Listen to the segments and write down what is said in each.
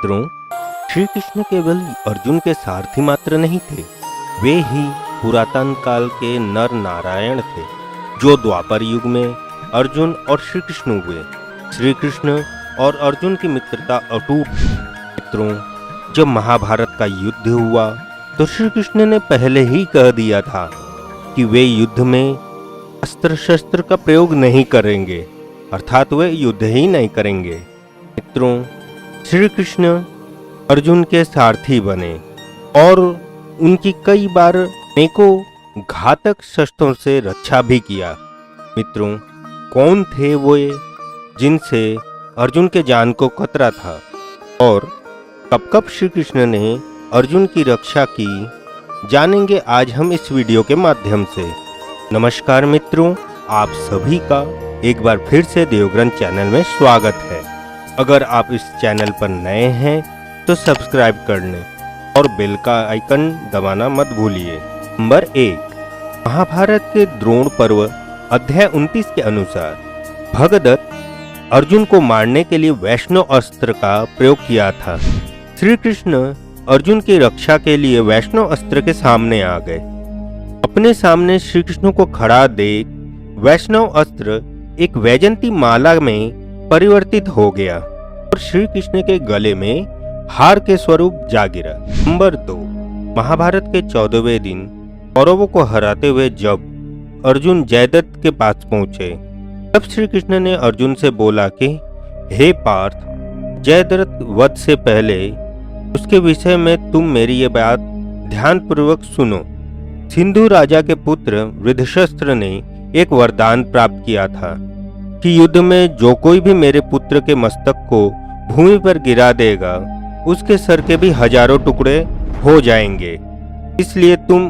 मित्रों, श्री कृष्ण केवल अर्जुन के सारथी मात्र नहीं थे, वे ही पुरातन काल के नर नारायण थे जो द्वापर युग में अर्जुन और श्री कृष्ण हुए। श्री कृष्ण और अर्जुन की मित्रता अटूट। मित्रों, जब महाभारत का युद्ध हुआ तो श्री कृष्ण ने पहले ही कह दिया था कि वे युद्ध में अस्त्र शस्त्र का प्रयोग नहीं करेंगे, अर्थात वे युद्ध ही नहीं करेंगे। मित्रों, श्री कृष्ण अर्जुन के सारथी बने और उनकी कई बार अनेकों घातक शस्त्रों से रक्षा भी किया। मित्रों, कौन थे वो जिनसे अर्जुन के जान को खतरा था और कब कब श्री कृष्ण ने अर्जुन की रक्षा की, जानेंगे आज हम इस वीडियो के माध्यम से। नमस्कार मित्रों, आप सभी का एक बार फिर से देवग्रंथ चैनल में स्वागत है। अगर आप इस चैनल पर नए हैं तो सब्सक्राइब कर लें और बेल का आइकन दबाना मत भूलिए। नंबर 1, महाभारत के द्रोण पर्व अध्याय 29 के अनुसार भगदत्त अर्जुन को मारने के लिए वैष्णव अस्त्र का प्रयोग किया था। श्री कृष्ण अर्जुन की रक्षा के लिए वैष्णव अस्त्र के सामने आ गए। अपने सामने श्री कृष्ण को खड़ा देख वैष्णव अस्त्र एक वैजयंती माला में परिवर्तित हो गया और श्री कृष्ण के गले में हार के स्वरूप जा गिरा। नंबर 2, महाभारत के 14वें दिन कौरवों को हराते हुए जब अर्जुन जयद्रथ के पास पहुंचे तब श्री कृष्ण ने अर्जुन से बोला कि हे पार्थ, जयद्रथ वध से पहले उसके विषय में तुम मेरी ये बात ध्यानपूर्वक सुनो। सिंधु राजा के पुत्र वृद्धशस्त्र ने एक वरदान प्राप्त किया था कि युद्ध में जो कोई भी मेरे पुत्र के मस्तक को भूमि पर गिरा देगा उसके सर के भी हजारों टुकड़े हो जाएंगे। इसलिए तुम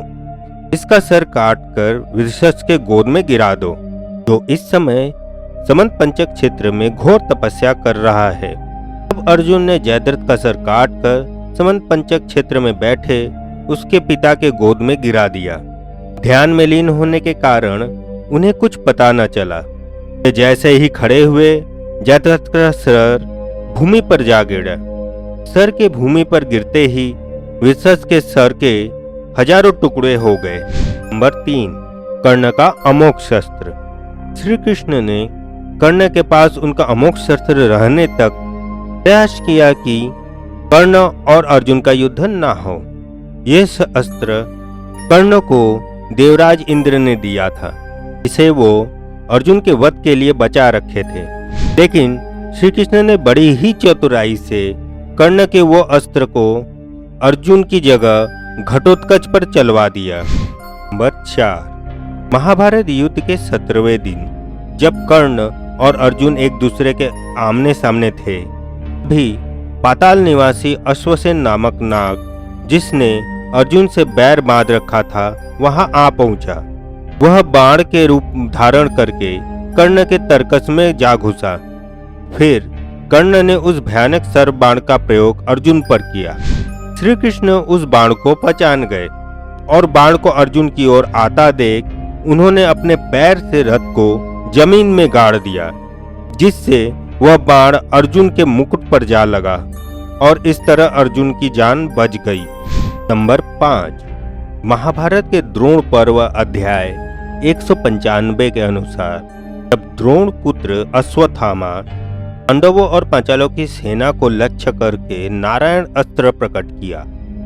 इसका सर काट कर वृद्धशस्त्र के गोद में गिरा दो, जो इस समय समंत पंचक क्षेत्र में घोर तपस्या कर रहा है। अब अर्जुन ने जयद्रथ का सर काट कर समंत पंचक क्षेत्र में बैठे उसके पिता के गोद में गिरा दिया। ध्यान में लीन होने के कारण उन्हें कुछ पता न चला। जैसे ही खड़े हुए जयद्रथ का सर भूमि पर जा गिरा। सर के भूमि पर गिरते ही वृषभ के सर के हजारों टुकड़े हो गए। नंबर 3, कर्ण का अमोघ शस्त्र। श्री कृष्ण ने कर्ण के पास उनका अमोघ शस्त्र रहने तक प्रयास किया कि कर्ण और अर्जुन का युद्ध न हो। यह अस्त्र कर्ण को देवराज इंद्र ने दिया था, इसे वो अर्जुन के वध के लिए बचा रखे थे। लेकिन श्री कृष्ण ने बड़ी ही चतुराई से कर्ण के वो अस्त्र को अर्जुन की जगह घटोत्कच पर चलवा दिया। नंबर 4, महाभारत युद्ध के 17वें दिन जब कर्ण और अर्जुन एक दूसरे के आमने सामने थे, भी पाताल निवासी अश्वसेन नामक नाग, जिसने अर्जुन से बैर बांध रखा था, वहां आ पहुंचा। वह बाण के रूप धारण करके कर्ण के तरकस में जा घुसा। फिर कर्ण ने उस भयानक सर्प बाण का प्रयोग अर्जुन पर किया। श्री कृष्ण उस बाण को पहचान गए और बाण को अर्जुन की ओर आता देख उन्होंने अपने पैर से रथ को जमीन में गाड़ दिया, जिससे वह बाण अर्जुन के मुकुट पर जा लगा और इस तरह अर्जुन की जान बच गई। नंबर 5, महाभारत के द्रोण पर्व अध्याय 195 के अनुसार जब द्रोण पुत्र अश्वत्थामा पांडवों और पांचालों की सेना को लक्ष्य करके नारायण अस्त्र प्रकट किया,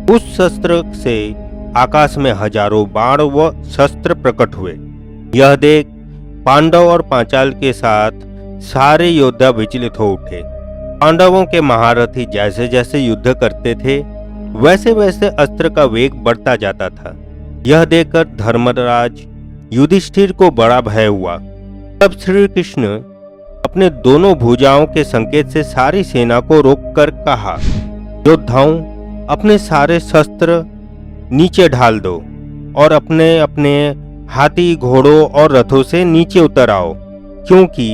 उस शस्त्र से आकाश में हजारों बाण व शस्त्र प्रकट हुए। यह देख पांडव और पांचाल के साथ सारे योद्धा विचलित हो उठे। पांडवों के महारथी जैसे जैसे युद्ध करते थे वैसे वैसे अस्त्र का वेग बढ़ता जाता था। यह देखकर धर्मराज युधिष्ठिर को बड़ा भय हुआ। तब श्री कृष्ण अपने दोनों भुजाओं के संकेत से सारी सेना को रोककर कहा, योद्धाओं, अपने सारे शस्त्र नीचे ढाल दो और अपने अपने हाथी, घोड़ों और रथों से नीचे उतर आओ, क्योंकि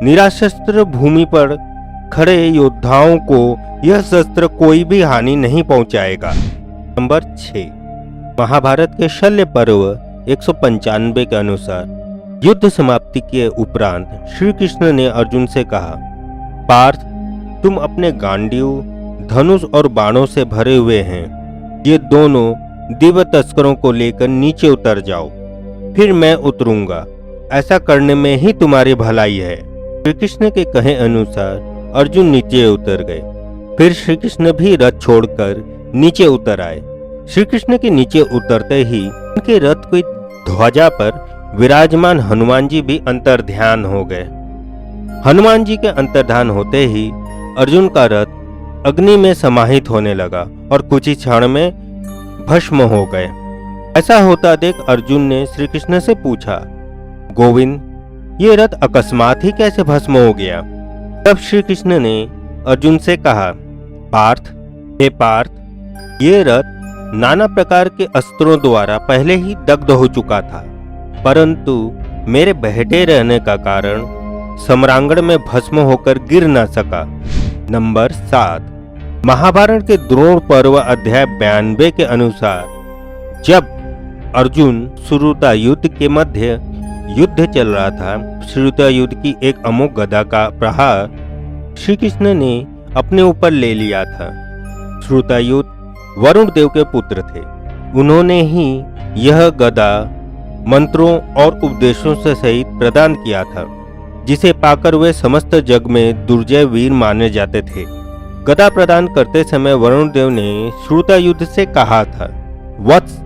निराशस्त्र भूमि पर खड़े योद्धाओं को यह शस्त्र कोई भी हानि नहीं पहुंचाएगा। नंबर 6, महाभारत के शल्य पर्व 195 के अनुसार युद्ध समाप्ति के उपरांत श्री कृष्ण ने अर्जुन से कहा, पार्थ, तुम अपने गांडीव, धनुष और बाणों से भरे हुए हैं। ये दोनों दिव्य तस्करों को लेकर नीचे उतर जाओ, फिर मैं उतरूंगा। ऐसा करने में ही तुम्हारी भलाई है। श्री कृष्ण के कहे अनुसार अर्जुन नीचे उतर गए। फिर श्री कृष्ण भी रथ छोड़कर नीचे उतर आए। श्री कृष्ण के नीचे उतरते ही उनके रथ की ध्वजा पर विराजमान हनुमान जी भी अंतर्ध्यान हो गए। हनुमान जी के अंतर्ध्यान होते ही अर्जुन का रथ अग्नि में समाहित होने लगा और कुछ ही क्षण में भस्म हो गए। ऐसा होता देख अर्जुन ने श्री कृष्ण से पूछा, गोविंद, ये रथ अकस्मात ही कैसे भस्म हो गया? तब श्री कृष्ण ने अर्जुन से कहा, पार्थ, हे पार्थ, ये रथ नाना प्रकार के अस्त्रों द्वारा पहले ही दग्ध हो चुका था, परंतु मेरे बहटे रहने का कारण सम्रांगण में भस्म होकर गिर न सका। नंबर 7। महाभारत के द्रोण पर्व अध्याय 92 के अनुसार जब अर्जुन श्रुता युद्ध के मध्य युद्ध चल रहा था, श्रुता युद्ध की एक अमोघ गदा का प्रहार श्री कृष्ण ने अपने ऊपर ले लिया था। श्रुता युद्ध वरुण देव के पुत्र थे। उन्होंने ही यह गदा मंत्रों और उपदेशों से सहित प्रदान किया था, जिसे पाकर वे समस्त जग में दुर्जय वीर माने जाते थे। गदा प्रदान करते समय वरुण देव ने श्रुता युद्ध से कहा था, वत्स,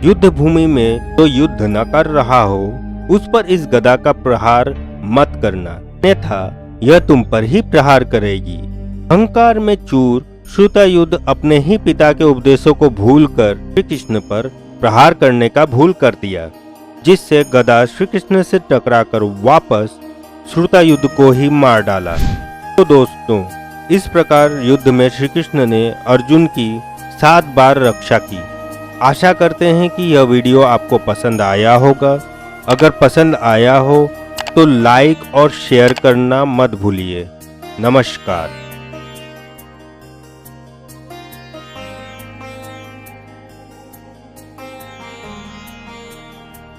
युद्ध भूमि में तो युद्ध न कर रहा हो, उस पर इस गदा का प्रहार मत करना, अन्यथा यह तुम पर ही प्रहार करेगी। अहंकार में चूर श्रुता युद्ध अपने ही पिता के उपदेशों को भूलकर श्री कृष्ण पर प्रहार करने का भूल कर दिया, जिससे गदा श्री कृष्ण से टकराकर वापस श्रुता युद्ध को ही मार डाला। तो दोस्तों, इस प्रकार युद्ध में श्री कृष्ण ने अर्जुन की 7 बार रक्षा की। आशा करते हैं कि यह वीडियो आपको पसंद आया होगा। अगर पसंद आया हो तो लाइक और शेयर करना मत भूलिए। नमस्कार।